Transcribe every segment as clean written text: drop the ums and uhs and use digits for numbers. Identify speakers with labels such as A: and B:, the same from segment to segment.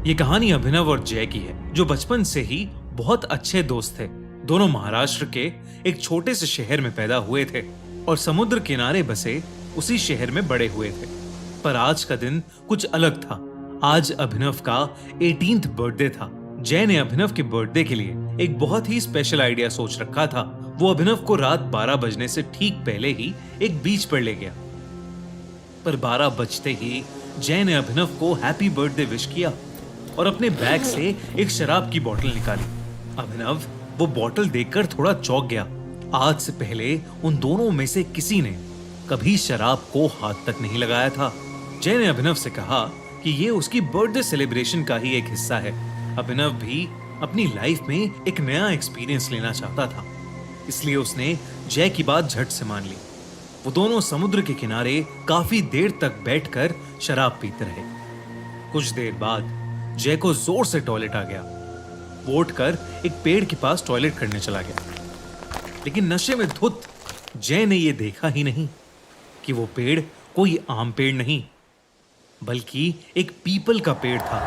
A: ये कहानी अभिनव और जय की है, जो बचपन से ही बहुत अच्छे दोस्त थे। दोनों महाराष्ट्र के एक छोटे से शहर में पैदा हुए थे और समुद्र किनारे बसे उसी शहर में बड़े हुए थे। पर आज का दिन कुछ अलग था। आज अभिनव का 18th बर्थडे था। जय ने अभिनव के बर्थडे के लिए एक बहुत ही स्पेशल आइडिया सोच रखा था। वो अभिनव को रात 12 बजने से ठीक पहले ही एक बीच पर ले गया। पर 12 बजते ही जय ने अभिनव को हैप्पी बर्थडे विश किया और अपने बैग से एक शराब की बोतल निकाली। अभिनव वो बोतल देखकर थोड़ा चौंक गया। आज से पहले उन दोनों में से किसी ने कभी शराब को हाथ तक नहीं लगाया था। जय ने अभिनव से कहा कि ये उसकी बर्थडे सेलिब्रेशन का ही एक हिस्सा है। अभिनव भी अपनी लाइफ में एक नया एक्सपीरियंस लेना चाहता था, इसलिए उसने जय की बात झट से मान ली। वो दोनों समुद्र के किनारे काफी देर तक बैठकर शराब पीते रहे। कुछ देर बाद जय को जोर से टॉयलेट आ गया। वो उठकर एक पेड़ के पास टॉयलेट करने चला गया, लेकिन नशे में धुत जय ने यह देखा ही नहीं कि वो पेड़ कोई आम पेड़ नहीं, बल्कि एक पीपल का पेड़ था।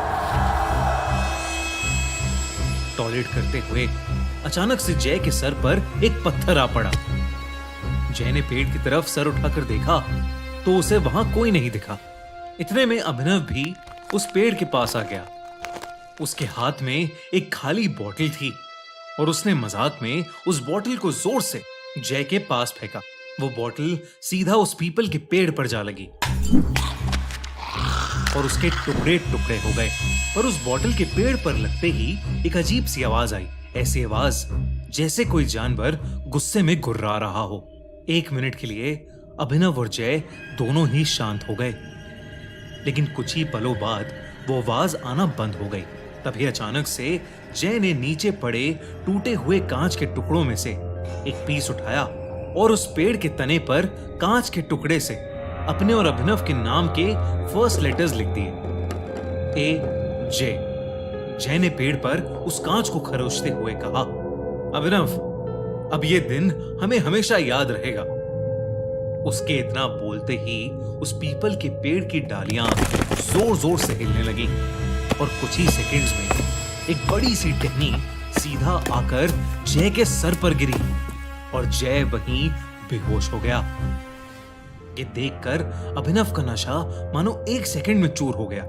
A: टॉयलेट करते हुए अचानक से जय के सर पर एक पत्थर आ पड़ा। जय ने पेड़ की तरफ सर उठाकर देखा तो उसे वहां कोई नहीं दिखा। इतने में अभिनव भी उस पेड़ के पास आ गया। उसके हाथ में एक खाली बोतल थी और उसने मजाक में उस बोतल को जोर से जय के पास फेंका। वो बोतल सीधा उस पीपल के पेड़ पर जा लगी और उसके टुकड़े टुकड़े हो गए। पर उस बोतल के पेड़ पर लगते ही एक अजीब सी आवाज आई। ऐसी आवाज जैसे कोई जानवर गुस्से में गुर्रा रहा हो। 1 मिनट के लिए अभिनव और जय दोनों ही शांत हो गए, लेकिन कुछ ही पलों बाद वो आवाज आना बंद हो गई। तभी अचानक से जय ने नीचे पड़े टूटे हुए कांच के टुकड़ों में से एक पीस उठाया और उस पेड़ के तने पर कांच के टुकड़े से अपने और अभिनव के नाम के फर्स्ट लेटर्स लिख दिए, AJ। जय ने पेड़ पर उस कांच को खरोचते हुए कहा, अभिनव, अब ये दिन हमें हमेशा याद रहेगा। उसके इतना बोलते ही उस पीपल के पेड़ की डालियां जोर जोर से हिलने लगी और कुछ ही सेकंड्स में एक बड़ी सी टहनी सीधा आकर जय के सर पर गिरी और जय वहीं बेहोश हो गया। ये देखकर अभिनव का नशा मानो 1 सेकंड में चूर हो गया।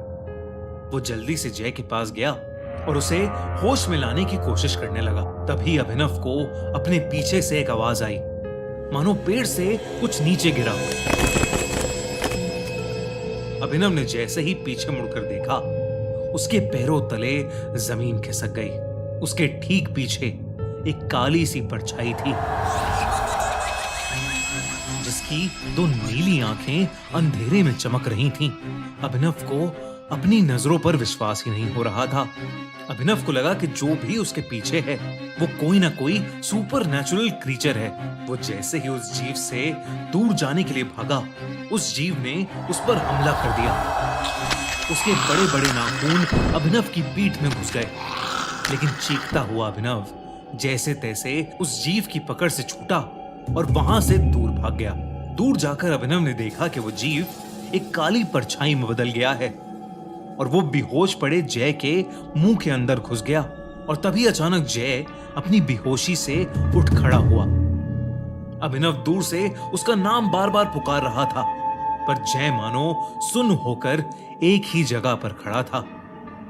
A: वो जल्दी से जय के पास गया और उसे होश में लाने की कोशिश करने लगा। तभी अभिनव को अपने पीछे से एक आवाज आई, मानो पेड़ से कुछ नीचे गिरा। अभिनव ने जैसे ही पीछे मुड़कर देखा, उसके पैरों तले जमीन खिसक गई। उसके ठीक पीछे एक काली सी परछाई थी, जिसकी 2 नीली आंखें अंधेरे में चमक रही थीं। अभिनव को अपनी नजरों पर विश्वास ही नहीं हो रहा था। अभिनव को लगा कि जो भी उसके पीछे है वो कोई ना कोई सुपर नेचुरल क्रीचर है। वो जैसे ही उस जीव से दूर जाने के लिए भागा, उस जीव ने उस पर हमला कर दिया। उसके बड़े बड़े नाखून अभिनव की पीठ में घुस गए, लेकिन चीखता हुआ अभिनव जैसे तैसे उस जीव की पकड़ से छूटा और वहां से दूर भाग गया। दूर जाकर अभिनव ने देखा कि वो जीव एक काली परछाई में बदल गया है और वो बेहोश पड़े जय के मुंह के अंदर घुस गया। और तभी अचानक जय अपनी बेहोशी से उठ खड़ा हुआ। अभिनव दूर से उसका नाम बार बार पुकार रहा था, पर जय मानो सुन्न होकर एक ही जगह पर खड़ा था।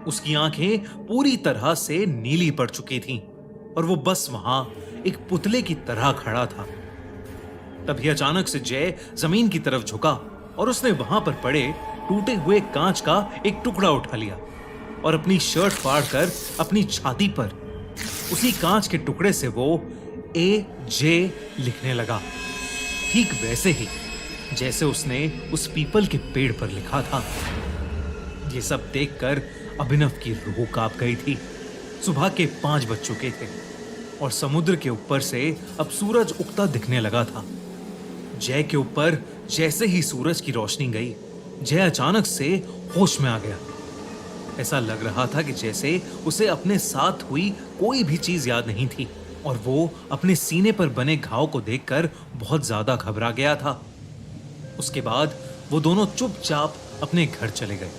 A: उसकी आंखें पूरी तरह से नीली पड़ चुकी थीं और वो बस वहां एक पुतले की तरह खड़ा था। तभी अचानक से जय जमीन की तरफ झुका और उसने वहां पर पड़े टूटे हुए कांच का एक टुकड़ा उठा लिया और अपनी शर्ट फाड़कर अपनी छाती पर उसी कांच के टुकड़े से वो AJ लिखने लगा, ठीक वैसे ही जैसे उसने उस पीपल के पेड़ पर लिखा था। ये सब देखकर अभिनव की रूह कांप गई थी। सुबह के 5 बज चुके थे और समुद्र के ऊपर से अब सूरज उगता दिखने लगा था। जय के ऊपर जैसे ही सूरज की रोशनी गई, जय अचानक से होश में आ गया। ऐसा लग रहा था कि जैसे उसे अपने साथ हुई कोई भी चीज याद नहीं थी और वो अपने सीने पर बने घाव को देखकर बहुत ज्यादा घबरा गया था। उसके बाद वो दोनों चुपचाप अपने घर चले गए।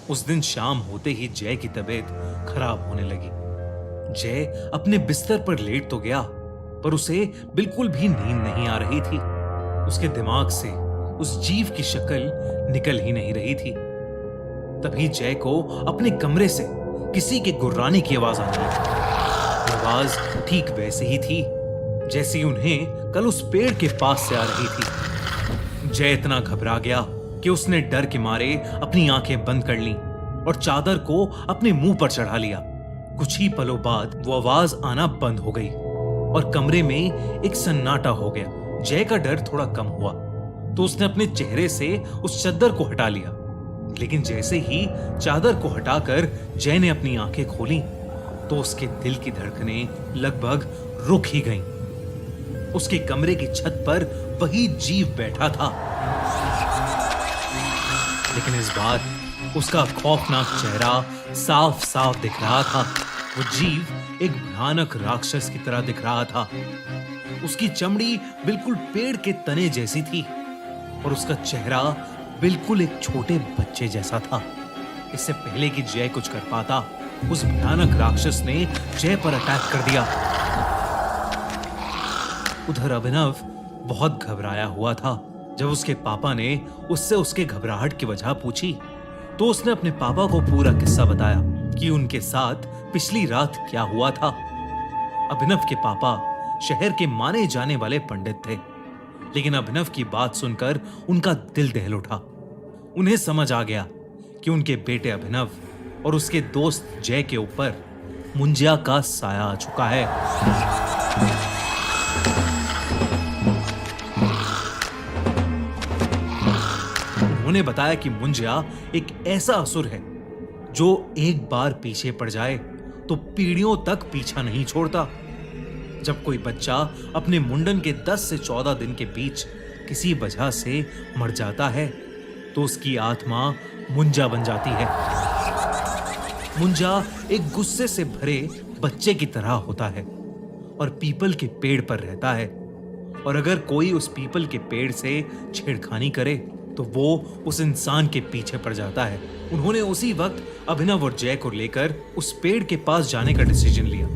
A: उस दिन शाम होते ही जय की तबीयत खराब होने लगी। जय अपने बिस्तर पर लेट तो गया, पर उसे बिल्कुल भी नींद नहीं आ रही थी। उसके दिमाग से उस जीव की शक्ल निकल ही नहीं रही थी। तभी जय को अपने कमरे से किसी के गुर्राने की आवाज आने लगी। आवाज ठीक वैसे ही थी जैसी उन्हें कल उस पेड़ के पास से आ रही थी। जय इतना घबरा गया कि उसने डर के मारे अपनी आंखें बंद कर लीं और चादर को अपने मुंह पर चढ़ा लिया। कुछ ही पलों बाद वो आवाज आना बंद हो गई और कमरे में एक सन्नाटा हो गया। जय का डर थोड़ा कम हुआ तो उसने अपने चेहरे से उस चादर को हटा लिया, लेकिन जैसे ही चादर को हटाकर जय ने अपनी आंखें खोली तो उसके दिल की धड़कनें लगभग रुक ही गईं। उसके कमरे की छत पर वही जीव बैठा था, लेकिन इस बार उसका खौफनाक चेहरा साफ साफ दिख रहा था। वो जीव एक भयानक राक्षस की तरह दिख रहा था। उसकी चमड़ी बिल्कुल पेड़ के तने जैसी थी और उसका चेहरा बिल्कुल एक छोटे बच्चे जैसा था। इससे पहले कि जय कुछ कर पाता, उस भयानक राक्षस ने जय पर अटैक कर दिया। उधर अभिनव बहुत घबराया हुआ था। जब उसके पापा ने उससे उसके घबराहट की वजह पूछी तो उसने अपने पापा को पूरा किस्सा बताया कि उनके साथ पिछली रात क्या हुआ था। अभिनव के पापा शहर के माने जाने वाले पंडित थे, लेकिन अभिनव की बात सुनकर उनका दिल दहल उठा। उन्हें समझ आ गया कि उनके बेटे अभिनव और उसके दोस्त जय के ऊपर मुंजिया का साया आ चुका है। उन्होंने बताया कि मुंजिया एक ऐसा असुर है जो एक बार पीछे पड़ जाए तो पीढ़ियों तक पीछा नहीं छोड़ता। जब कोई बच्चा अपने मुंडन के 10 से 14 दिन के बीच किसी वजह से मर जाता है तो उसकी आत्मा मुंजा बन जाती है। मुंजा एक गुस्से से भरे बच्चे की तरह होता है और पीपल के पेड़ पर रहता है, और अगर कोई उस पीपल के पेड़ से छेड़खानी करे तो वो उस इंसान के पीछे पड़ जाता है। उन्होंने उसी वक्त अभिनव और जय को लेकर उस पेड़ के पास जाने का डिसीजन लिया।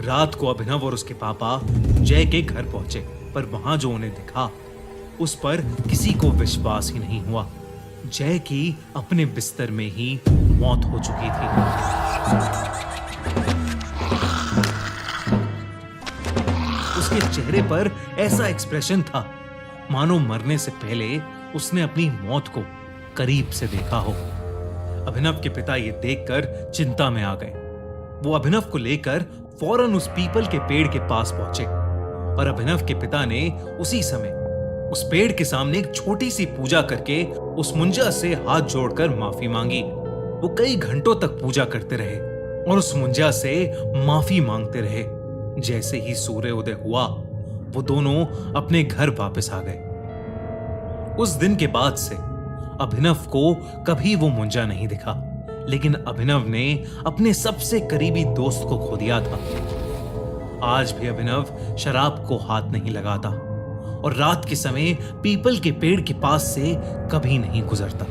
A: रात को अभिनव और उसके पापा जय के घर पहुंचे, पर वहां जो उन्हें दिखा उस पर किसी को विश्वास ही नहीं हुआ। जय की अपने बिस्तर में ही मौत हो चुकी थी। उसके चेहरे पर ऐसा एक्सप्रेशन था मानो मरने से पहले उसने अपनी मौत को करीब से देखा हो। अभिनव के पिता ये देखकर चिंता में आ गए। वो अभिनव को लेकर फौरन उस पीपल के पेड़ के पास पहुंचे और अभिनव के पिता ने उसी समय उस पेड़ के सामने एक छोटी सी पूजा करके उस मुंजा से हाथ जोड़कर माफी मांगी। वो कई घंटों तक पूजा करते रहे और उस मुंजा से माफी मांगते रहे। जैसे ही सूर्य उदय हुआ वो दोनों अपने घर वापस आ गए। उस दिन के बाद से अभिनव को कभी वो मुंजा नहीं दिखा, लेकिन अभिनव ने अपने सबसे करीबी दोस्त को खो दिया था। आज भी अभिनव शराब को हाथ नहीं लगाता और रात के समय पीपल के पेड़ के पास से कभी नहीं गुजरता।